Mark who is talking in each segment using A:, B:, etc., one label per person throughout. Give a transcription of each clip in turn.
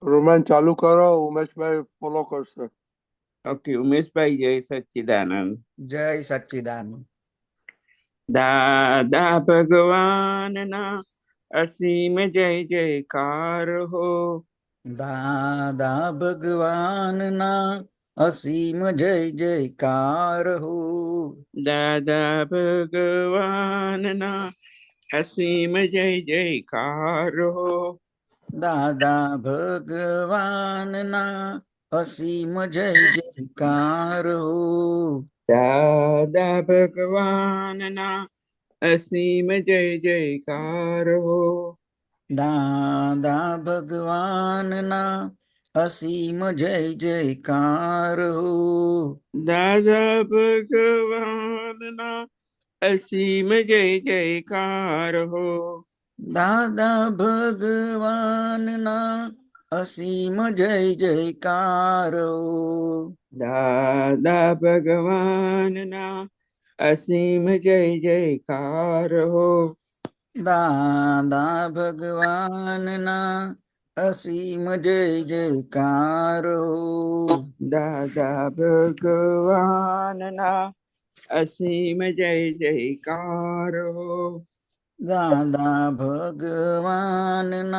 A: રોમાન ચાલુ કરો, ઉમેશભાઈ ફોલો કરશે.
B: ઓકે, ઉમેશભાઈ, જય સચ્ચિદાનંદ.
C: જય સચ્ચિદાનંદ.
B: દાદા ભગવાનના અસીમ જય જયકાર હો.
C: દાદા ભગવાનના અસીમ જય જયકાર હો.
B: દાદા ભગવાનના અસીમ જય જયકાર હો.
C: દાદા ભગવાનના અસીમ જય જયકાર હો.
B: દાદા ભગવાનના અસીમ જય જયકાર હો.
C: દાદા ભગવાનના અસીમ જય જયકાર હો.
B: દાદા ભગવાનના અસીમ જય જયકાર હો.
C: દાદા ભગવાનના અસીમ જય જયકાર હો.
B: દાદા ભગવાનના અસીમ જય જયકાર હો.
C: દાદા ભગવાનના અસીમ જય જયકાર હો.
B: દાદા ભગવાનના અસીમ જય જયકાર હો.
C: દાદા ભગવાનના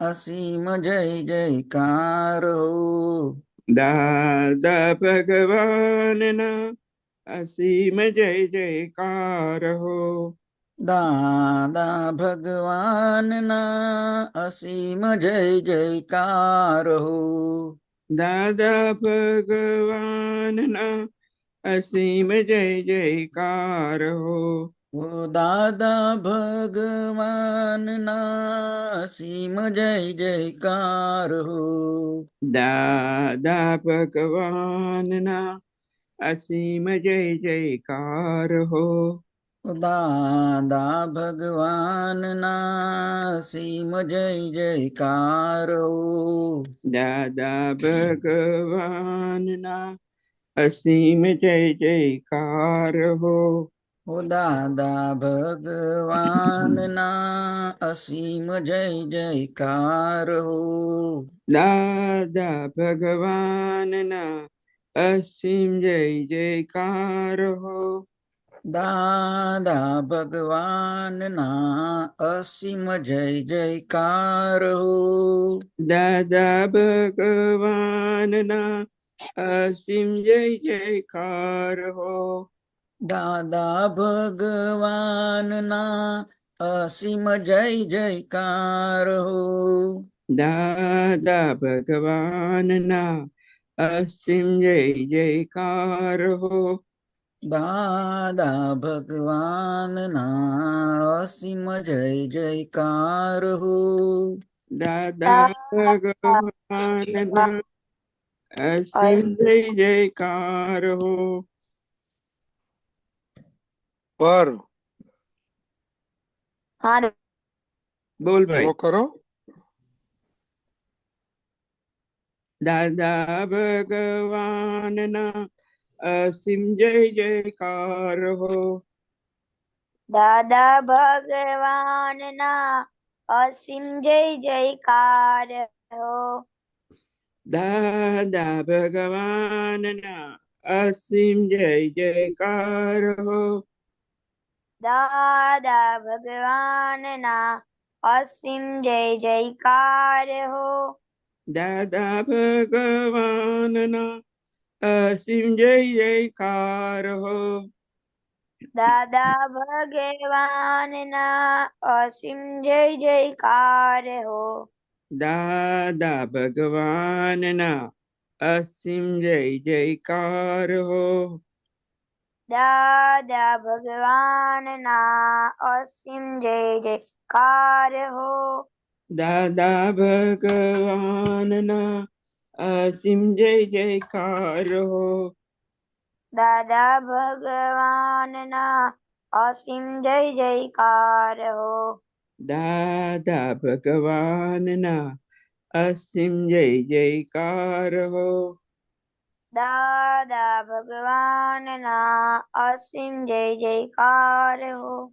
C: અસીમ જય જયકાર હો.
B: દાદા ભગવાનના અસીમ જય જયકાર હો.
C: દાદા ભગવાનના અસીમ જય જયકાર હો.
B: દાદા ભગવાનના અસીમ જય જયકાર હો.
C: ઓ દાદા ભગવાનના અસીમ જય જયકાર હો.
B: દાદા ભગવાનના અસીમ જય જયકાર હો.
C: દાદા ભગવાનના અસીમ જય જયકાર હો.
B: દાદા ભગવાનના અસીમ જય જયકાર હો.
C: ઓ દાદા ભગવાનના અસીમ જય જયકાર હો.
B: દાદા ભગવાનના અસીમ જય જયકાર હો.
C: દાદા ભગવાનના અસીમ જય જયકાર હો.
B: દાદા ભગવાનના અસીમ જય જયકાર હો.
C: દાદા ભગવાનના અસીમ જય જયકાર હો.
B: દાદા ભગવાનના અસીમ જય જયકાર હો.
C: દાદા ભગવાનના અસીમ જય જયકાર હો.
B: દાદા ભગવાનના અસીમ જય જયકાર હો.
A: પર
B: બોલ ભાઈ.
A: ફોલો કરો.
B: દાદા ભગવાનના અસીમ જય જયકાર હો.
D: દાદા ભગવાનના અસીમ જય જયકાર હો.
B: દાદા ભગવાનના અસીમ જય જયકાર હો.
D: દાદા ભગવાનના અસીમ જય જયકાર હો.
B: દાદા ભગવાનના અસીમ જય જયકાર હો.
D: દાદા ભગવાનના અસીમ જય જયકાર હો.
B: દાદા ભગવાનના અસીમ જય જયકાર હો.
D: દાદા ભગવાનના અસીમ જય જયકાર હો.
B: દાદા ભગવાનના અસીમ જય જયકાર હો.
D: દાદા ભગવાનના અસીમ જય જયકાર હો.
B: દાદા ભગવાનના અસીમ જય જયકાર હો.
D: દાદા ભગવાનના અસીમ જય જયકાર હો.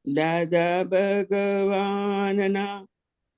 B: દાદા ભગવાનના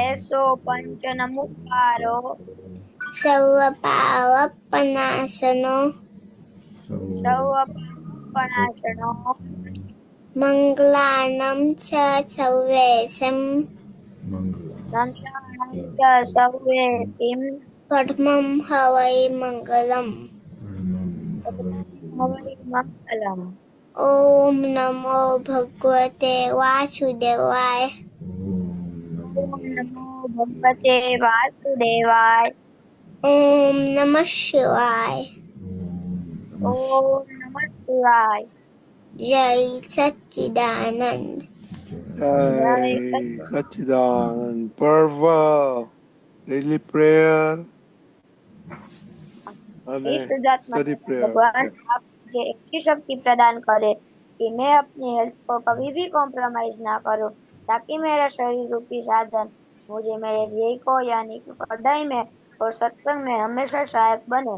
D: એસો પંચ નમુકારો
E: સર્વ પાવપનાશનો
D: સૌ પણાશનો
E: મંગલાનમ ચ સર્વેશમ
D: મંગળાણં ચ સર્વેષિં
E: પરમં હવૈ મંગલમ.
D: હવૈ મંગલમ.
E: ઓમ નમો ભગવતે વાસુદેવાય.
D: ઓમ નમો ભગવતે વાસુદેવાય.
E: ઓમ નમઃ શિવાય.
D: ઓમ નમઃ શિવાય.
E: જય સચ્ચિદાનંદ.
A: જય સચ્ચિદાનંદ પર્વ ડેલી પ્રેયર અને
D: हे शुद्धात्मा
A: સ્ટડી પ્રેયર.
D: भगवान आप मुझे ऐसी शक्ति प्रदान करें कि मैं अपनी हेल्थ को कभी भी कॉम्प्रोमाइज ना करूं, ताकि मेरा शरीर रूपी साधन मुझे मेरे ध्येय को यानी कि पढ़ाई में और सत्संग में हमेशा सहायक बने।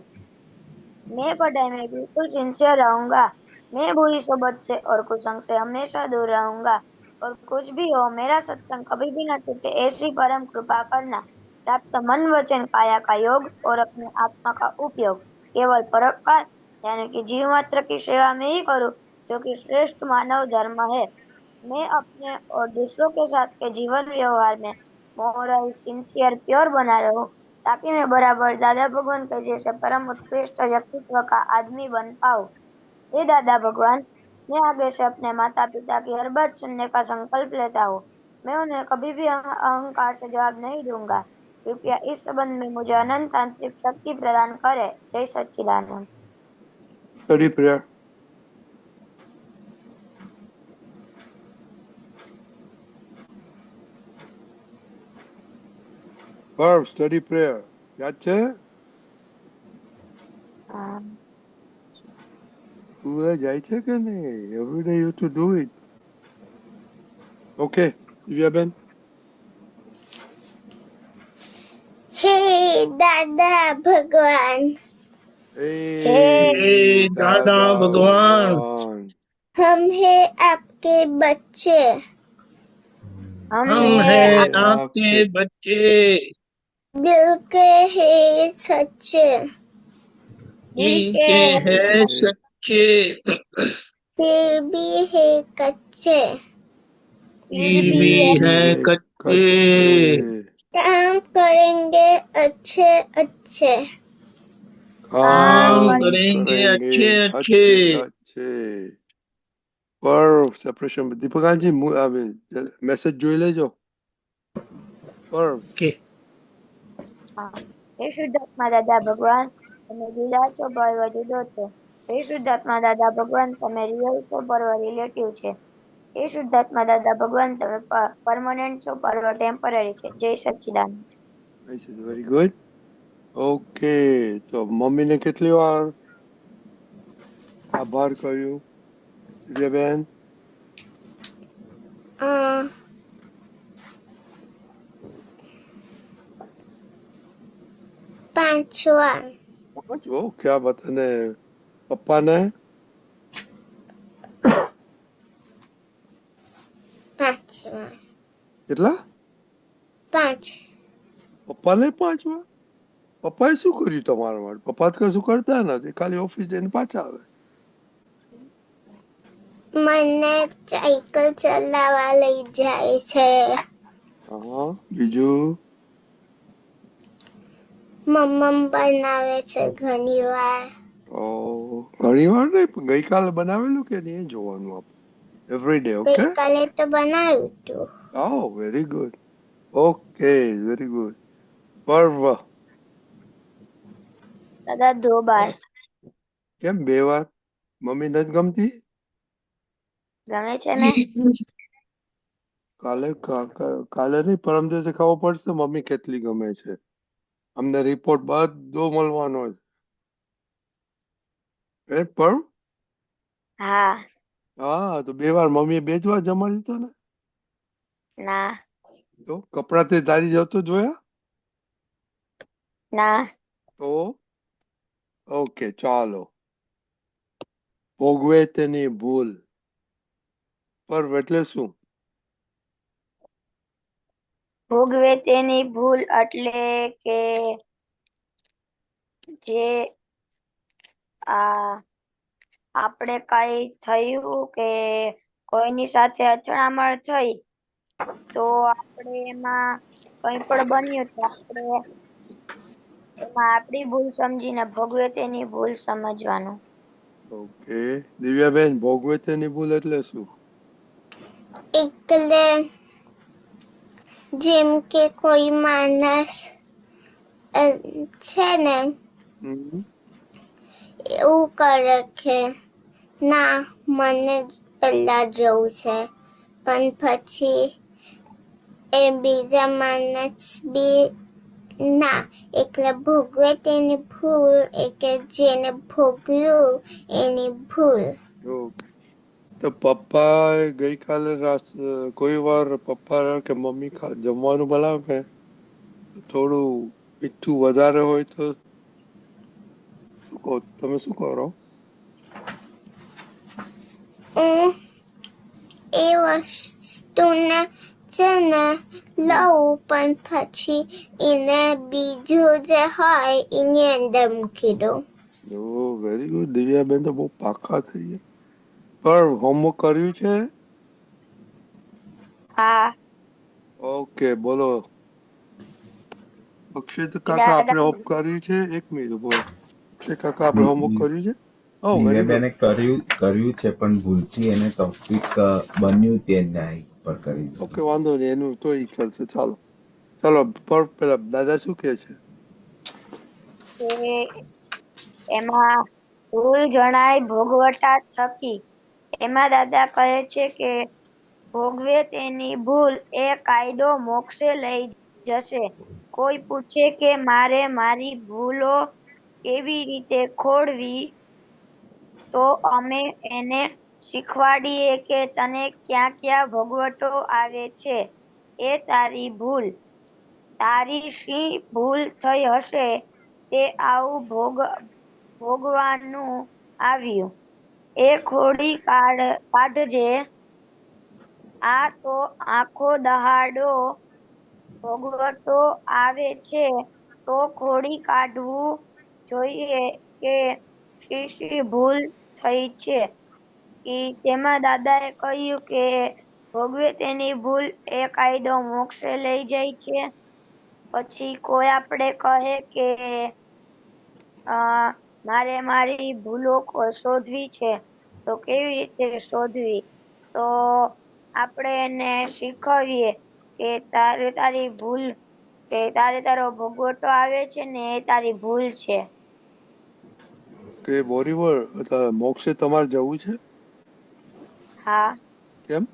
D: मैं पढ़ाई में बिल्कुल सिंसियर रहूंगा। मैं बुरी सोबत से और कुसंग से हमेशा दूर रहूंगा, और कुछ भी हो मेरा सत्संग कभी भी न छूटे, ऐसी परम कृपा करना। प्राप्त मन वचन काया का योग और अपने आत्मा का उपयोग केवल परोपकार यानी कि जीव मात्र की सेवा में ही करूं, जो कि श्रेष्ठ मानव धर्म है। मैं अपने और दूसरों के साथ के जीवन व्यवहार में मोरल सिंसियर प्योर बना रहूं, ताकि मैं बराबर दादा भगवान के जैसे परम उत्कृष्ट व्यक्तित्व का आदमी बन पाऊं। हे दादा भगवान, मैं आगे से अपने माता पिता की हर बात सुनने का संकल्प लेता हूँ। मैं उन्हें कभी भी अहंकार से जवाब नहीं दूंगा। कृपया इस संबंध में मुझे अनंत आंतरिक शक्ति प्रदान करें। जय सच्चिदानंद।
A: Study prayer. પર્વ સ્ટડી પ્રેયર યાદ છે? તું એ જાય છે કે નહીં? Every day you to do it. Okay દિવ્યાબેન.
E: હે દાદા ભગવાન,
A: એ
B: हे दादा भगवान,
A: ભગવાન,
E: हम है आपके बच्चे,
B: हम
D: हम
B: हैं
D: हैं
B: आपके बच्चे,
E: दिल के है सच्चे,
B: दिल
D: दिल
B: के
D: के
B: हैं सच्चे,
E: फिर भी है कच्चे,
D: फिर
B: फिर
D: भी
B: भी
D: है
B: हैं कच्चे,
E: काम करेंगे अच्छे अच्छे,
B: काम
D: काम
B: करेंगे अच्छे अच्छे।
A: अच्छे. પર્વ સેપરેશન. દીપકાનજી મેસેજ જોઈ લેજો. પર્વ
B: के
D: हे शुद्धात्मा दादा भगवान, તમે જુદા છો પર્વ જુદો છો। હે શુદ્ધાત્મા દાદા ભગવાન, તમે રિયલ છો પર્વ રિલેટિવ છે। હે શુદ્ધાત્મા દાદા ભગવાન, તમે પરમનન્ટ છો પર્વ ટેમ્પરરી છે। જય સચ્ચિદાનંદ।
A: Very good. ઓકે તો મમ્મીને કેટલી વાર આભાર કહ્યું દિવ્યાબેન?
E: आ, 5 વાર,
A: ઓ ક્યાં વાત. અને પપ્પાને?
E: 5 વાર,
A: કેટલા?
E: 5,
A: પપ્પાને 5 વાર? પપ્પાએ શું કર્યું તમારા માટે? પપ્પા તો કશું કરતા નથી, ખાલી ઓફિસ જઈને પાછા આવે.
E: મને સાયકલ ચલાવવા લઈ જાય છે,
A: હા બીજું?
E: મમ્મા બનાવે છે ઘણી વાર,
A: ઘણી વાર નહીં પણ ગઈકાલે બનાવેલું કે નહીં એ જોવાનું આપણે. Every day. ઓકે.
E: ગઈકાલે તો બનાવ્યું હતું.
A: Very good. Okay very good. પર્વ
D: દાદા 2 બાર।
A: કેમ 2 વાર? મમ્મી નથી ગમતી?
D: ગમે છે ને?
A: કાલે નહીં પરમ દિવસે ખબર પડશે મમ્મી કેટલી ગમે છે. અમને રિપોર્ટ બધો મળવાનો છે. પર્વ
D: હા
A: હા તો 2 વાર મમ્મીએ 2 જ વાર જમાડી દીધો ને.
D: ના
A: તો કપડા તે તારી જતો જોયા?
D: ના
A: તો ઓકે ચાલો. ભોગવે તેની ભૂલ. પર્વ એટલે શું?
D: ભોગવે તેની ભૂલ એટલે કે જે આ આપણે કઈ થયું કે કોઈની સાથે અથડામણ થઈ તો આપણે એમાં કંઈ પણ બન્યું તો આપણે એમાં આપણી ભૂલ સમજીને ભોગવે તેની ભૂલ સમજવાનું.
A: ઓકે દિવ્યાબેન, ભોગવે તેની ભૂલ એટલે શું?
E: એટલે જેમ કે કોઈ માણસ છે ને
A: હમ.
E: એવું કરે કે ના મને પહેલા જવું છે, પણ પછી એ બીજા માણસ બી ના, એટલે ભોગવે તેની ભૂલ એટલે જેને ભોગ્યું એની ભૂલ.
A: ઓકે, તો પપ્પા ગઈકાલે કોઈ વાર પપ્પા કે મમ્મી જમવાનું બનાવે થોડું મીઠું વધારે હોય તો તમે શું કરો?
E: હું એ વસ્તુને છે ને લઉં, પણ પછી એને બીજું જે હોય એની અંદર મૂકી દઉં.
A: વેરી ગુડ દિવ્યાબેન, તો બહુ પાકા થઈ ગયા. પણ હોમવર્ક કર્યું છે?
D: હા.
A: ઓકે બોલો. અક્ષય કાકા આપણે હોમવર્ક કર્યું છે? એક મિનિટ બોલો. અક્ષય કાકા આપણે હોમવર્ક કર્યું છે? ઓ વેરી ગુડ.
F: દિવ્યાબેને કર્યું છે, પણ ભૂલથી એને ટોપિક બન્યું તે ન્યાય પર કરી દીધું.
A: ઓકે વાંધો નહીં, એનું તો ઈ ચાલશે. ચાલો ચાલો, પણ પેલા દાદા શું કહે છે?
D: એમાં ભૂલ જણાય ભોગવટા થકી. એમાં દાદા કહે છે કે ભોગવે તેની ભૂલ એ કાયદો મોક્ષે લઈ જશે. કોઈ પૂછે કે મારે મારી ભૂલો કેવી રીતે ખોળવી, તો અમે એને શીખવાડીએ કે તને ક્યાં ક્યાં ભોગવટો આવે છે, એ તારી ભૂલ. તારી શી ભૂલ થઈ હશે તે આવું ભોગવાનું આવ્યું, એ ખોડી કાઢજે. આ તો આખો દહાડો ભોગવટો આવે છે, તો ખોડી કાઢવું જોઈએ કે શી ભૂલ થઈ છે. તેમાં દાદાએ કહ્યું કે ભોગવે તેની ભૂલ એ કાયદો મોક્ષે લઈ જાય છે. પછી કોઈ આપણે કહે કે મારે મારી ભૂલો શોધવી છે, તો કેવી રીતે શોધવી? તો આપણે એને શીખવીએ કે તારી ભૂલ કે તારો ભોગવટો આવે છે ને એ તારી ભૂલ છે.
A: કે બોરીવર મોક્ષે તમારે જવું છે?
D: હા.
A: કેમ?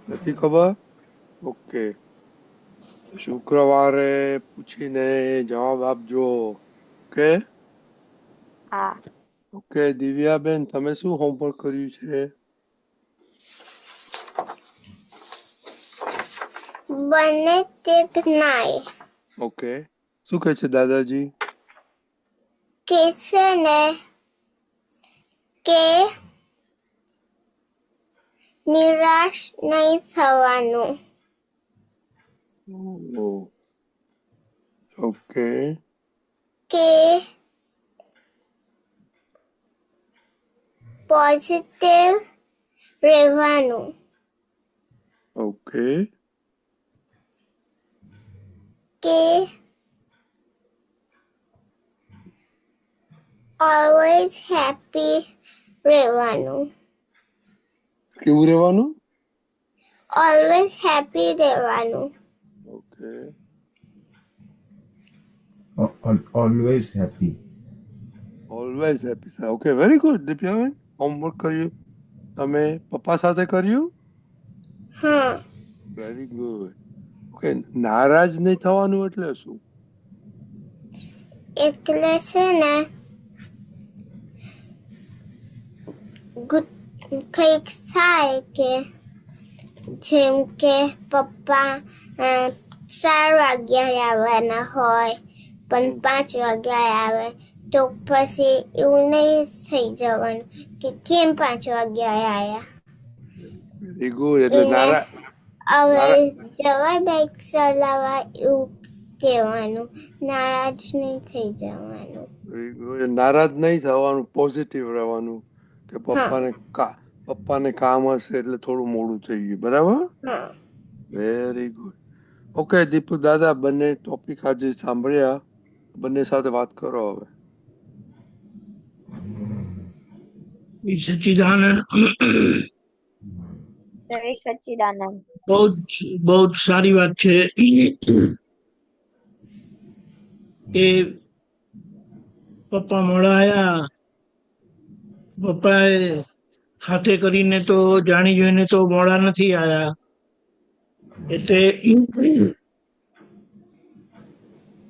A: નથી ખબર? ઓકે, શુક્રવારે પૂછીને જવાબ આપજો. ઓકે.
D: હા.
A: ઓકે દિવ્યાબેન, તમે શું હોમવર્ક કર્યું છે?
E: બને તે જ્ઞાય.
A: ઓકે, શું કહે છે દાદાજી?
E: કે છે ને કે નિરાશ નહીં થવાનું.
A: ઓકે.
E: કે પોઝિટિવ રહેવાનું.
A: ઓકે.
E: કે ઓલવેઝ હેપી રહેવાનું.
A: કેવું રહેવાનું?
E: ઓલવેઝ હેપી રહેવાનું.
A: Okay.
F: Always happy.
A: Always happy. Okay very good દિવ્યાબેન, હોમવર્ક કર્યું તમે પપ્પા સાથે કર્યું?
E: હા.
A: Very good. ઓકે, નારાજ નહીં થવાનું એટલે શું?
E: એટલે છે ને કંઈક થાય કે જેમ કે પપ્પા 4 વાગ્યા આવવાના હોય પણ 5 વાગ્યા આવે તો પછી એવું નહીં થઈ જવાનું કે કેમ 5 વાગે આયા.
A: Very good. એટલે
E: એને
A: નારા
E: હવે
A: નારા
E: જવાય બાઇક ચલાવવા એવું કહેવાનું, નારાજ નહીં થઈ જવાનું.
A: very good. નારાજ નહીં થવાનું, પોઝિટિવ રહેવાનું કે
E: હા
A: પપ્પાને કામ હશે એટલે થોડું મોડું થઈ ગયું. બરાબર.
E: હા
A: વેરી ગુડ. ઓકે દીપુ દાદા, બંને ટોપિક આજે સાંભળ્યા, બંને સાથે વાત કરો હવે.
B: સચ્ચિદાનંદ
D: જય સચ્ચિદાનંદ.
B: બહુ જ સારી વાત છે કે પપ્પા મોડા આયા. પપ્પાએ સાથે કરીને તો જાણી જોઈને તો મોડા નથી આયા. એટલે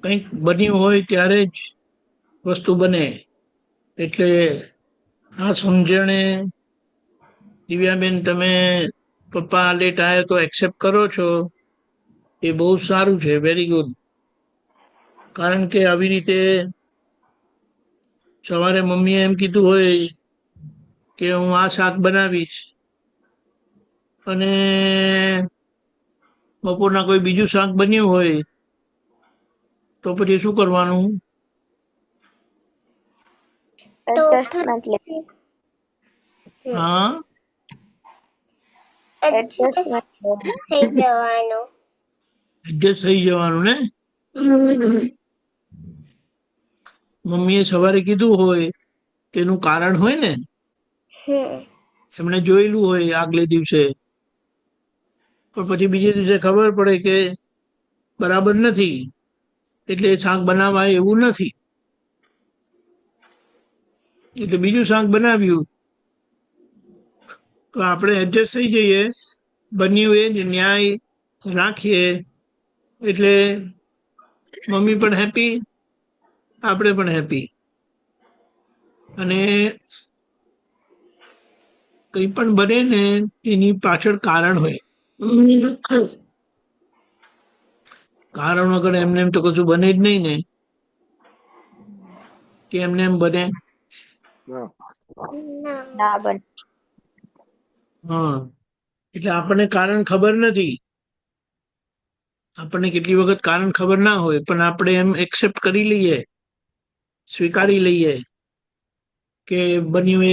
B: કંઈક બન્યું હોય ત્યારે જ વસ્તુ બને. એટલે આ સમજણે દિવ્યાબેન તમે પપ્પા લેટ આવ્યા તો એક્સેપ્ટ કરો છો એ બહુ સારું છે. Very good. કારણ કે આવી રીતે સવારે મમ્મીએ એમ કીધું હોય કે હું આ શાક બનાવીશ અને બપોરના કોઈ બીજું શાક બન્યું હોય તો પછી શું કરવાનું?
E: તો
D: એડજસ્ટમેન્ટ લે.
B: હા,
E: એડજસ્ટ થઈ જવાનું.
B: એડજસ્ટ થઈ જવાનું ને. મમ્મીએ સવારે કીધું હોય તેનું કારણ હોય ને, એમણે જોયેલું હોય આગલે દિવસે, પણ પછી બીજે દિવસે ખબર પડે કે બરાબર નથી એટલે શાક બનાવાય એવું નથી. એટલે બીજું શાક બનાવ્યું તો આપણે એડજસ્ટ થઈ જઈએ. બન્યું એ જ ન્યાય રાખીએ એટલે મમ્મી પણ હેપી, આપણે પણ હેપી. અને કંઈ પણ બને ને એની પાછળ કારણ હોય. કારણ વગર એમને એમ તો કશું બને જ નહીં ને, કે એમને એમ બને.
D: ના બને.
B: હા, એટલે આપણને કારણ ખબર નથી. આપણને કેટલી વખત કારણ ખબર ના હોય પણ આપણે એમ એક્સેપ્ટ કરી લઈએ, સ્વીકારી લઈએ કે બન્યું એ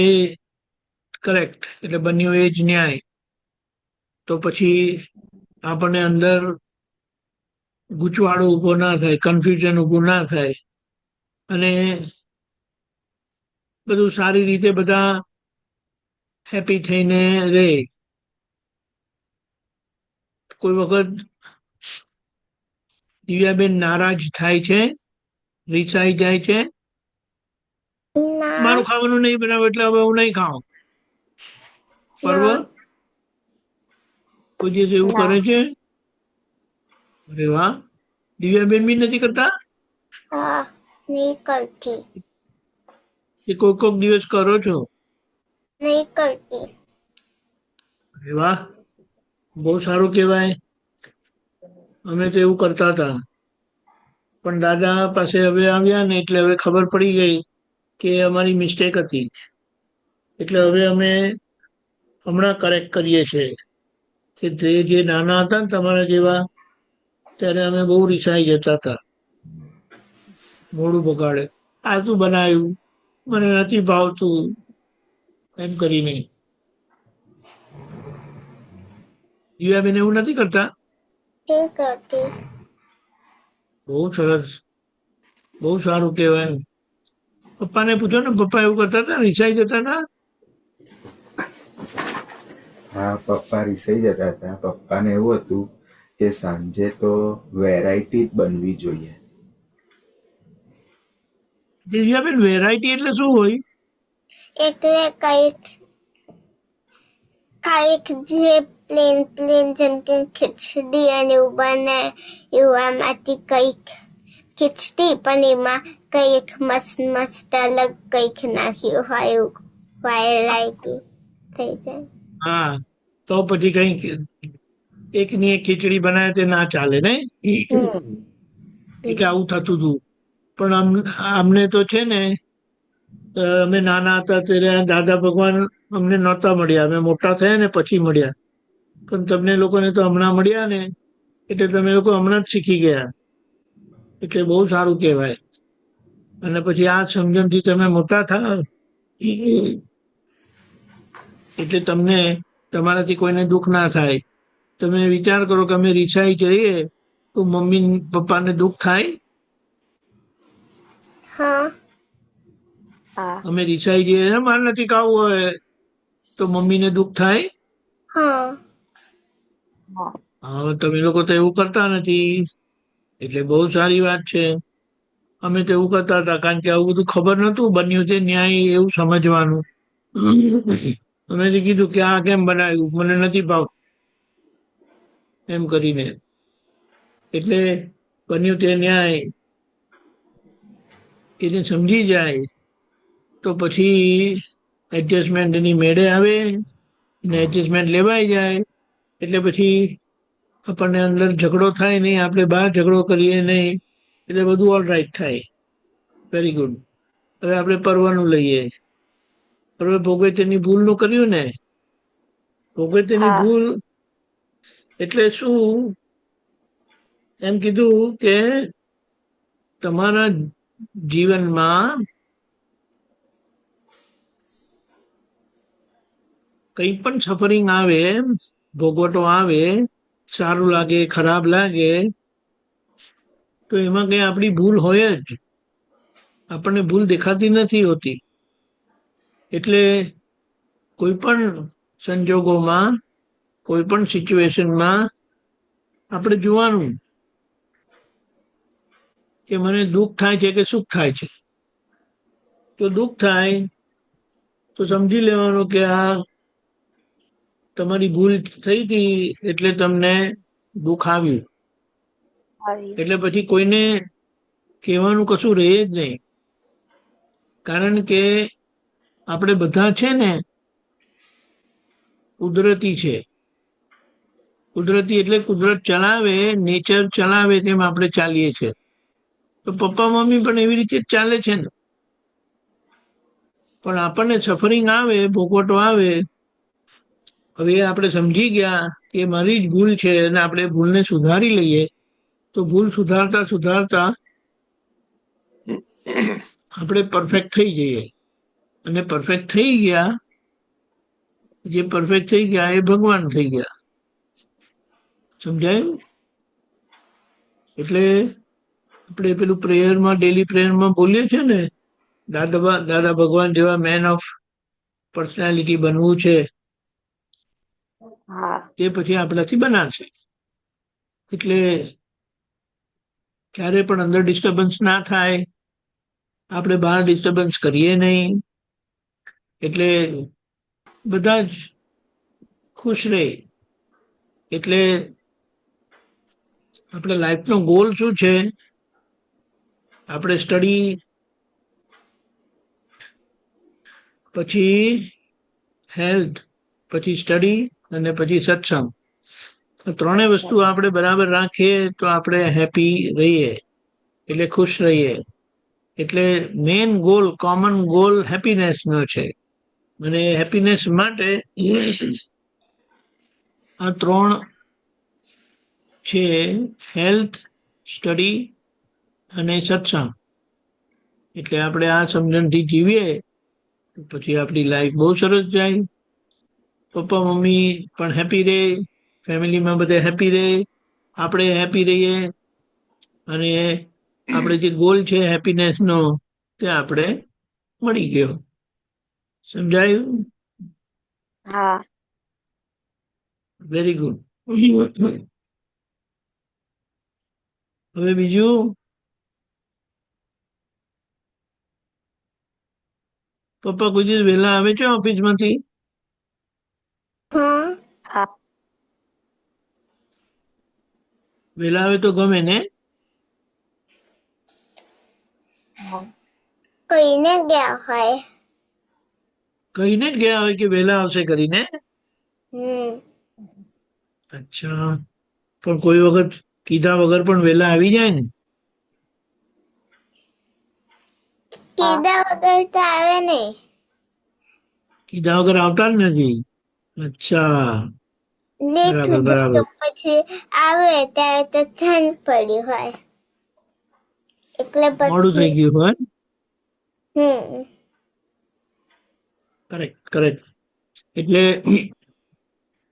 B: કરેક્ટ, એટલે બન્યું એ જ ન્યાય. તો પછી આપણને અંદર ગૂંચવાડો ઊભો ના થાય, કન્ફ્યુઝન ઊભું ના થાય અને બધું સારી રીતે બધા હેપી થઈને રહે. કોઈ વખત દિવ્યાબેન નારાજ થાય છે, રીસાઈ જાય છે,
E: ના
B: મારું ખાવાનું નહીં બનાવે એટલે હવે હું નહીં ખાઉં. બરોબર? કોઈ દિવસ એવું કરે છે? અરે વાહ. દિવ્યાબેન બી નથી કરતા
E: હા નહીં કરતી.
B: કે કોઈક દિવસ કરો છો?
E: નહીં કરતી.
B: અરે વાહ, બહુ સારું કહેવાય. અમે તો એવું કરતા હતા પણ દાદા પાસે હવે આવ્યા ને એટલે હવે ખબર પડી ગઈ કે અમારી મિસ્ટેક હતી. એટલે હવે અમે હમણાં કરેક્ટ કરીએ છીએ કે જે નાના હતા ને તમારા જેવા ત્યારે અમે બહુ રિસાઈ જતા હતા. મોડું બગાડે, આ શું બનાવ્યું, મને નથી ભાવતું, એમ કરીને. દિવ્યાબેન એવું નથી કરતા?
E: નહીં કરતી.
B: બહુ સરસ, બહુ સારું કહેવાય. પપ્પાને પૂછો ને, પપ્પા એવું કરતા હતા, રિસાઈ જતા હતા?
F: હા, પપ્પા રિસાઈ જતા હતા. પપ્પાને એવું હતું કે સાંજે તો વેરાયટી જ બનવી જોઈએ.
B: દિવ્યાબેન, વેરાયટી એટલે શું હોય?
E: એટલે કઈક જે પ્લેન જેમ કે ખીચડી અને એવું બને એવું આમાંથી કઈક ખીચડી પણ એમાં કઈક મસ્ત અલગ કઈક નાખ્યું હોય એવું વેરાયટી થઈ જાય.
B: હા, તો પછી કઈ એકની એક ખીચડી બનાવે તે ના ચાલે ને, એટલે આવું થતું હતું. પણ અમને તો છે ને અમે નાના હતા ત્યારે દાદા ભગવાન અમને નહોતા મળ્યા, અમે મોટા થયા ને પછી મળ્યા. પણ તમને લોકોને તો હમણાં મળ્યા ને, એટલે તમે લોકો હમણાં જ શીખી ગયા, એટલે બહુ સારું કહેવાય. અને પછી આ સમજણથી તમે મોટા થાવ એટલે તમને તમારાથી કોઈને દુઃખ ના થાય. તમે વિચાર કરો કે અમે રિસાઈ જઈએ તો મમ્મી પપ્પાને દુઃખ થાય?
E: હા
D: હા
B: અમે રિસાઈ જઈએ, મારે નથી ખાવું હોય, તો મમ્મીને દુઃખ થાય?
E: હા
D: હા
B: હા, તમે લોકો તો એવું કરતા નથી, એટલે બહુ સારી વાત છે. અમે તો એવું કરતા હતા, કારણ કે આવું બધું ખબર નતું, બન્યું છે ન્યાય એવું સમજવાનું. અમે તો કીધું કે આ કેમ બનાવ્યું, મને નથી ભાવતું એમ કરીને. એટલે બન્યું તે ન્યાય એને સમજી જાય તો પછી એડજસ્ટમેન્ટ એની મેળે આવે ને એડજસ્ટમેન્ટ લેવાઈ જાય. એટલે પછી આપણને અંદર ઝઘડો થાય નહીં, આપણે બહાર ઝઘડો કરીએ નહીં, એટલે બધું ઓલ રાઈટ થાય. Very good. હવે આપણે પર્વનું લઈએ. હવે ભોગવે તેની ભૂલનું કર્યું ને, ભોગવે તેની
D: હા
B: ભૂલ એટલે શું? એમ કીધું કે તમારા જીવનમાં કંઈ પણ સફરિંગ આવે, ભોગવટો આવે, સારું લાગે ખરાબ લાગે, તો એમાં કંઈ આપણી ભૂલ હોય જ. આપણને ભૂલ દેખાતી નથી હોતી. એટલે કોઈ પણ સંજોગોમાં, કોઈ પણ સિચ્યુએશનમાં આપણે જોવાનું કે મને દુઃખ થાય છે કે સુખ થાય છે. તો દુઃખ થાય તો સમજી લેવાનું કે આ તમારી ભૂલ થઈ હતી એટલે તમને દુઃખ આવ્યું.
D: આવી
B: એટલે પછી કોઈને કહેવાનું કશું રહે જ નહીં, કારણ કે આપણે બધા છે ને કુદરતી છે. કુદરતી એટલે કુદરત ચલાવે, નેચર ચલાવે તેમ આપણે ચાલીએ છીએ. તો પપ્પા મમ્મી પણ એવી રીતે જ ચાલે છે ને. પણ આપણને સફરિંગ આવે, ભોગવટો આવે, હવે આપણે સમજી ગયા કે મારી જ ભૂલ છે અને આપણે ભૂલને સુધારી લઈએ, તો ભૂલ સુધારતા સુધારતા આપણે પરફેક્ટ થઈ જઈએ. અને પરફેક્ટ થઈ ગયા, જે પરફેક્ટ થઈ ગયા એ ભગવાન થઈ ગયા. સમજાયું? એટલે આપણે પેલું પ્રેયરમાં, ડેલી પ્રેયરમાં બોલીએ છીએ ને, દાદા ભગવાન જેવા મેન ઓફ પર્સનાલિટી બનવું છે,
D: હા
B: તે પછી આપણાથી બનાવશે. એટલે ક્યારે પણ અંદર ડિસ્ટર્બન્સ ના થાય, આપણે બહાર ડિસ્ટર્બન્સ કરીએ નહીં, એટલે બધા જ ખુશ રહે. એટલે આપણે લાઈફનો ગોલ શું છે? આપણે સ્ટડી, પછી હેલ્થ, પછી સ્ટડી અને પછી સત્સંગ. ત્રણેય વસ્તુ આપણે બરાબર રાખીએ તો આપણે હેપી રહીએ, એટલે ખુશ રહીએ. એટલે મેઇન ગોલ, કોમન ગોલ હેપીનેસનો છે. અને હેપીનેસ માટે આ ત્રણ છે: હેલ્થ, સ્ટડી અને સત્સંગ. એટલે આપણે આ સમજણથી જીવીએ પછી આપણી લાઈફ બહુ સરસ જાય. પપ્પા મમ્મી પણ હેપી રહે, ફેમિલીમાં બધા હેપી રહે, આપણે હેપી રહીએ, અને આપણે જે ગોલ છે હેપીનેસનો તે આપણે મળી ગયો. સમજાયું?
D: હા
B: વેરી ગુડ. હવે બીજું, પપ્પા કોઈ દિવસ વહેલા આવે છે ઓફિસમાંથી?
E: હા
D: હા
B: વહેલા આવે તો ગમે ને?
D: હા
E: કહીને ગયા હોય.
B: કહીને જ ગયા હોય કે વહેલા આવશે કરીને? અચ્છા, પણ કોઈ વખત કીધા વગર પણ વહેલા આવી જાય ને?
E: કીધા વગર તો આવે ને.
B: કીધા વગર આવતા જ નથી. અચ્છા,
E: લેટ
B: બરાબર
E: જાય તો
B: બરાબર.
E: પછી આવે ત્યારે તો સાંજ પડી હોય એટલે
B: મોડું થઈ
E: પછી
B: ગયું હોય. Correct correct. એટલે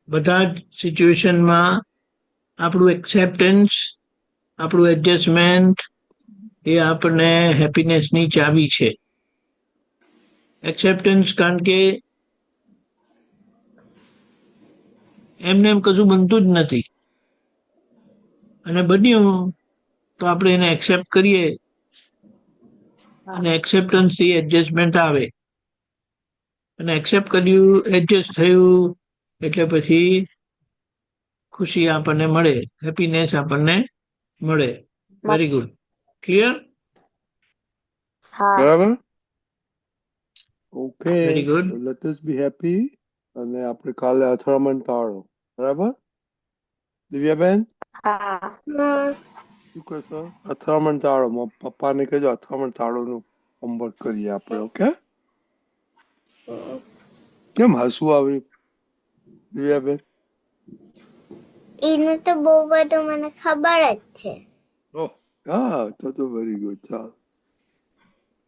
B: બધા જ સિચ્યુએશનમાં આપણું એક્સેપ્ટન્સ, આપણું એડજસ્ટમેન્ટ એ આપણને હેપીનેસની ચાવી છે. એક્સેપ્ટન્સ કારણ કે એમને એમ કશું બનતું જ નથી, અને બન્યું તો આપણે એને એક્સેપ્ટ કરીએ, અને એક્સેપ્ટન્સ થી એડજસ્ટમેન્ટ આવે, અને એક્સેપ્ટ કર્યું, એડજસ્ટ થયું એટલે પછી ખુશી આપણને મળે, હેપીનેસ આપણને મળે. Very good. ક્લિયર?
D: હા
A: બરાબર. Okay,
B: very good.
A: Let us બી હેપી. અને આપણે કાલે અથડામણ ટાળો. બરાબર દિવ્યાબેન,
D: હા
A: શું કહેશો? અથડામણ ટાળો. પપ્પાને કહેજો અથડામણ ટાળોનું હોમવર્ક કરીએ આપણે. ઓકે, કેમ હસવું આવ્યું દિવ્યાબેન?
E: એનું તો બહુ બધું મને ખબર જ છે.
A: ઓહ, હા, તો વેરી ગુડ. ચાલ,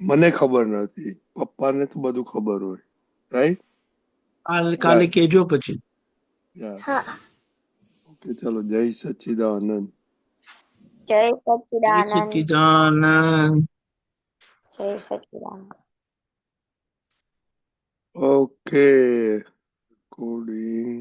A: મને ખબર નથી, પપ્પાને તો બધું ખબર હોય. રાઈટ?
B: કાલે કેજો પછી.
E: હા.
A: ઓકે, ચલો, જય સચ્ચિદાનંદ.
D: જય
B: જય
D: સચ્ચિદાનંદ.
B: સચ્ચિદાનંદ.
D: જય સચ્ચિદાનંદ.
A: Okay, coding.